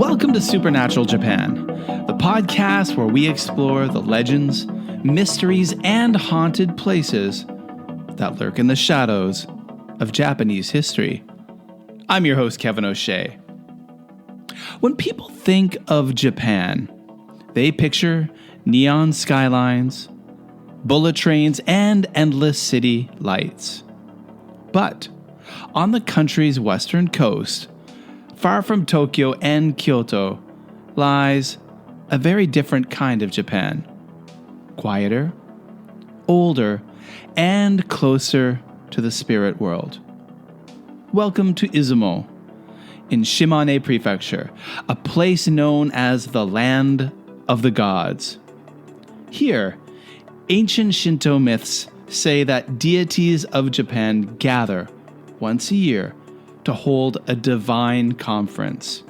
Welcome to Supernatural Japan, the podcast where we explore the legends, mysteries, and haunted places that lurk in the shadows of Japanese history. I'm your host, Kevin O'Shea. When people think of Japan, they picture neon skylines, bullet trains, and endless city lights. But on the country's western coast, far from Tokyo and Kyoto, lies a very different kind of Japan. Quieter, older, and closer to the spirit world. Welcome to Izumo, in Shimane Prefecture, a place known as the Land of the Gods. Here, ancient Shinto myths say that deities of Japan gather once a year to hold a divine conference.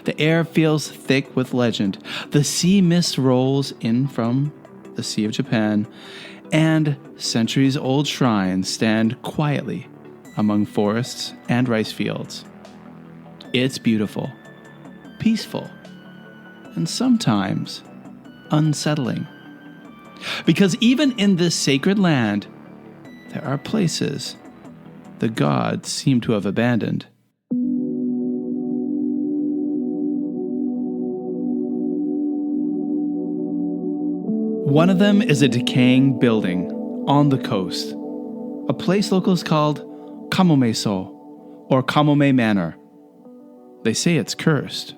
The air feels thick with legend. The sea mist rolls in from the Sea of Japan, and centuries-old shrines stand quietly among forests and rice fields. It's beautiful, peaceful, and sometimes unsettling. Because even in this sacred land, there are places the gods seem to have abandoned. One of them is a decaying building on the coast, a place locals called Kamome Manor or Kamome Manor. They say it's cursed,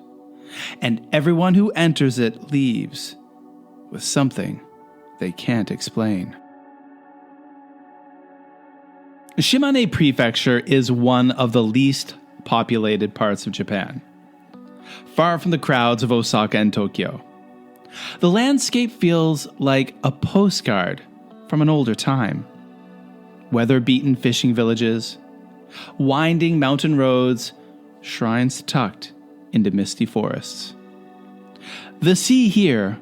and everyone who enters it leaves with something they can't explain. Shimane Prefecture is one of the least populated parts of Japan, far from the crowds of Osaka and Tokyo. The landscape feels like a postcard from an older time. Weather-beaten fishing villages, winding mountain roads, shrines tucked into misty forests. The sea here,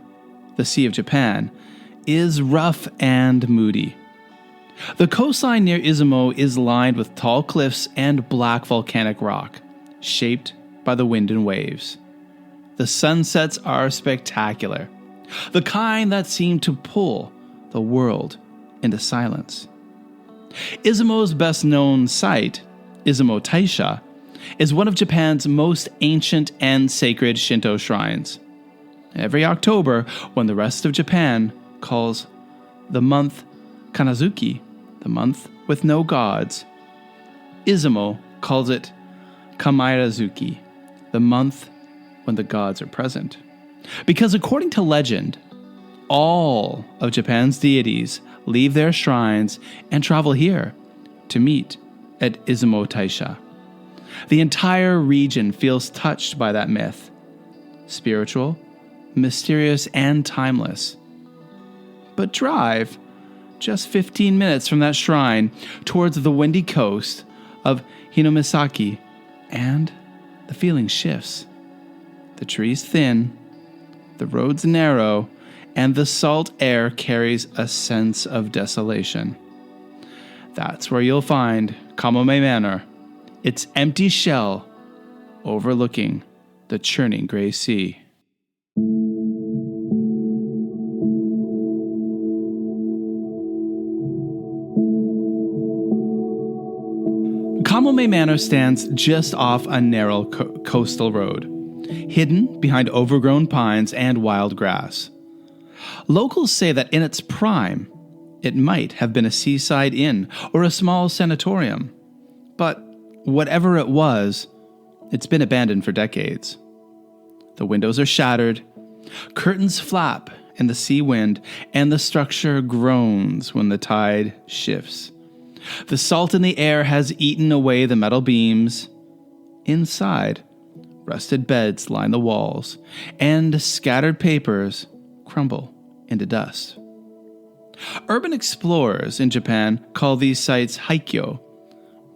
the Sea of Japan, is rough and moody. The coastline near Izumo is lined with tall cliffs and black volcanic rock, shaped by the wind and waves. The sunsets are spectacular, the kind that seem to pull the world into silence. Izumo's best-known site, Izumo Taisha, is one of Japan's most ancient and sacred Shinto shrines. Every October, when the rest of Japan calls the month Kanazuki, the month with no gods, Izumo calls it Kamairazuki, the month when the gods are present. Because according to legend, all of Japan's deities leave their shrines and travel here to meet at Izumo Taisha. The entire region feels touched by that myth. Spiritual, mysterious, and timeless. But drive just 15 minutes from that shrine towards the windy coast of Hinamisaki, and the feeling shifts. The trees thin, the roads narrow, and the salt air carries a sense of desolation. That's where you'll find Kamome Manor, its empty shell overlooking the churning gray sea. Kamome Manor stands just off a narrow coastal road, hidden behind overgrown pines and wild grass. Locals say that in its prime, it might have been a seaside inn or a small sanatorium. But whatever it was, it's been abandoned for decades. The windows are shattered, curtains flap in the sea wind, and the structure groans when the tide shifts. The salt in the air has eaten away the metal beams. Inside, rusted beds line the walls, and scattered papers crumble into dust. Urban explorers in Japan call these sites haikyo,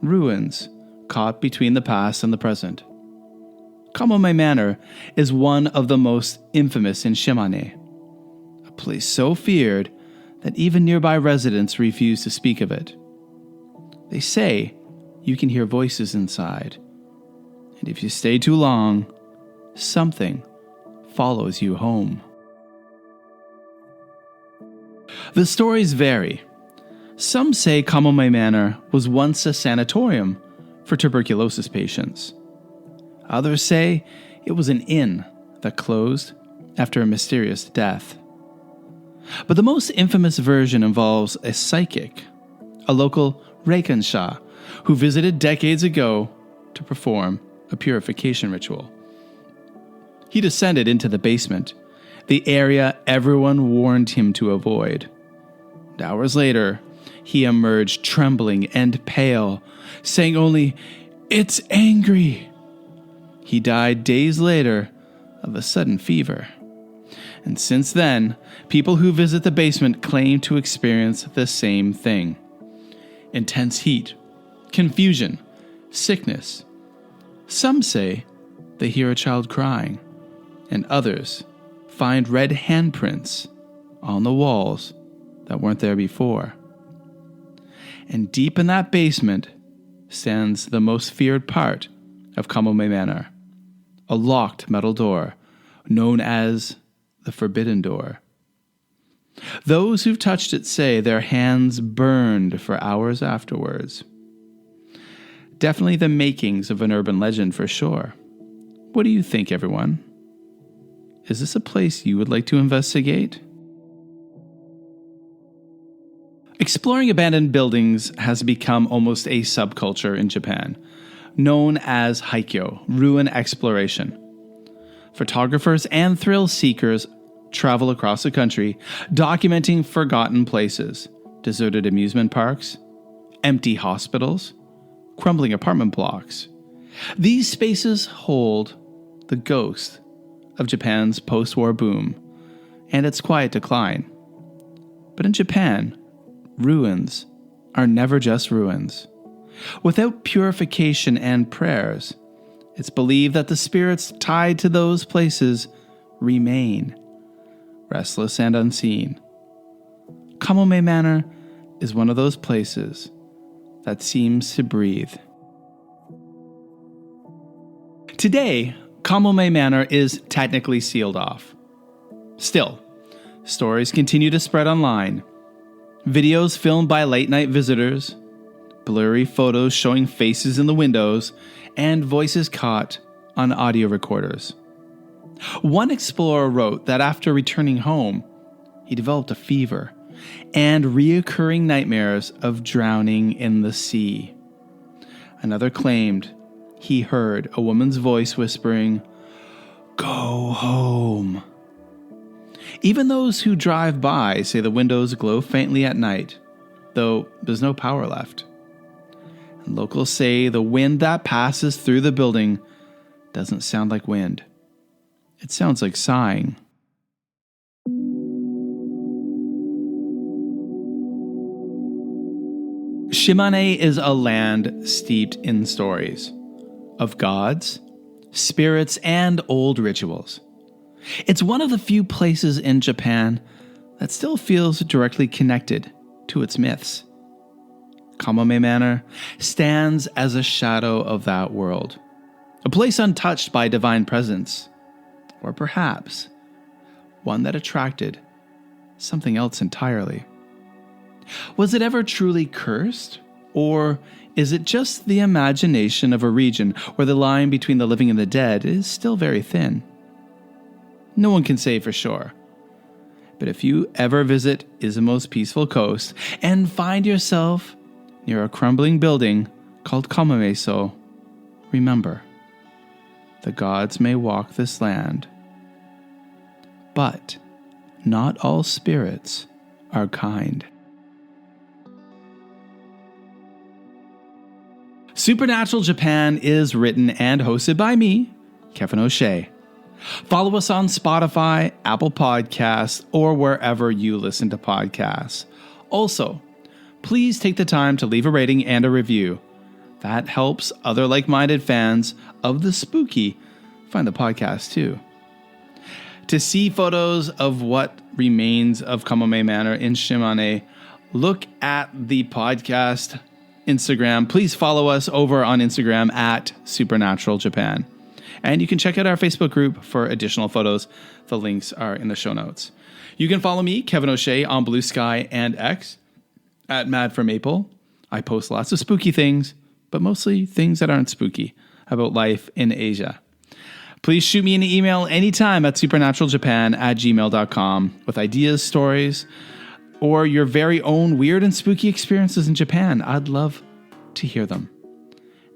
ruins caught between the past and the present. Kamome Manor is one of the most infamous in Shimane, a place so feared that even nearby residents refuse to speak of it. They say you can hear voices inside, and if you stay too long, something follows you home. The stories vary. Some say Kamome Manor was once a sanatorium for tuberculosis patients. Others say it was an inn that closed after a mysterious death. But the most infamous version involves a psychic, a local Reikansha, who visited decades ago to perform a purification ritual. He descended into the basement, the area everyone warned him to avoid. And hours later, he emerged trembling and pale, saying only, "It's angry." He died days later of a sudden fever. And since then, people who visit the basement claim to experience the same thing. Intense heat, confusion, sickness. Some say they hear a child crying, and others find red handprints on the walls that weren't there before. And deep in that basement stands the most feared part of Kamome Manor, a locked metal door known as the Forbidden Door. Those who've touched it say their hands burned for hours afterwards. Definitely the makings of an urban legend for sure. What do you think, everyone? Is this a place you would like to investigate? Exploring abandoned buildings has become almost a subculture in Japan, known as haikyo, ruin exploration. Photographers and thrill seekers travel across the country, documenting forgotten places, deserted amusement parks, empty hospitals, crumbling apartment blocks. These spaces hold the ghost of Japan's post-war boom and its quiet decline. But in Japan, ruins are never just ruins. Without purification and prayers, it's believed that the spirits tied to those places remain, restless and unseen. Kamome Manor is one of those places that seems to breathe. Today, Kamome Manor is technically sealed off. Still, stories continue to spread online. Videos filmed by late-night visitors, blurry photos showing faces in the windows, and voices caught on audio recorders. One explorer wrote that after returning home, he developed a fever and reoccurring nightmares of drowning in the sea. Another claimed he heard a woman's voice whispering, "Go home." Even those who drive by say the windows glow faintly at night, though there's no power left. And locals say the wind that passes through the building doesn't sound like wind. It sounds like sighing. Shimane is a land steeped in stories of gods, spirits, and old rituals. It's one of the few places in Japan that still feels directly connected to its myths. Kamome Manor stands as a shadow of that world, a place untouched by divine presence, or perhaps one that attracted something else entirely. Was it ever truly cursed, or is it just the imagination of a region where the line between the living and the dead is still very thin? No one can say for sure. But if you ever visit Izumo's peaceful coast and find yourself near a crumbling building called Kamome, remember, the gods may walk this land, but not all spirits are kind. Supernatural Japan is written and hosted by me, Kevin O'Shea. Follow us on Spotify, Apple Podcasts, or wherever you listen to podcasts. Also, please take the time to leave a rating and a review. That helps other like-minded fans of the spooky find the podcast too. To see photos of what remains of Kamome Manor in Shimane, look at the podcast Instagram. Please follow us over on Instagram at Supernatural Japan. And you can check out our Facebook group for additional photos. The links are in the show notes. You can follow me, Kevin O'Shea, on Blue Sky and X at Mad for Maple. I post lots of spooky things, but mostly things that aren't spooky about life in Asia. Please shoot me an email anytime at supernaturaljapan@gmail.com with ideas, stories, or your very own weird and spooky experiences in Japan. I'd love to hear them.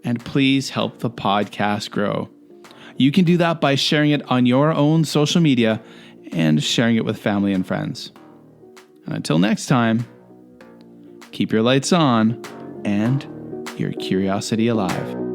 And please help the podcast grow. You can do that by sharing it on your own social media and sharing it with family and friends. And until next time, keep your lights on and your curiosity alive.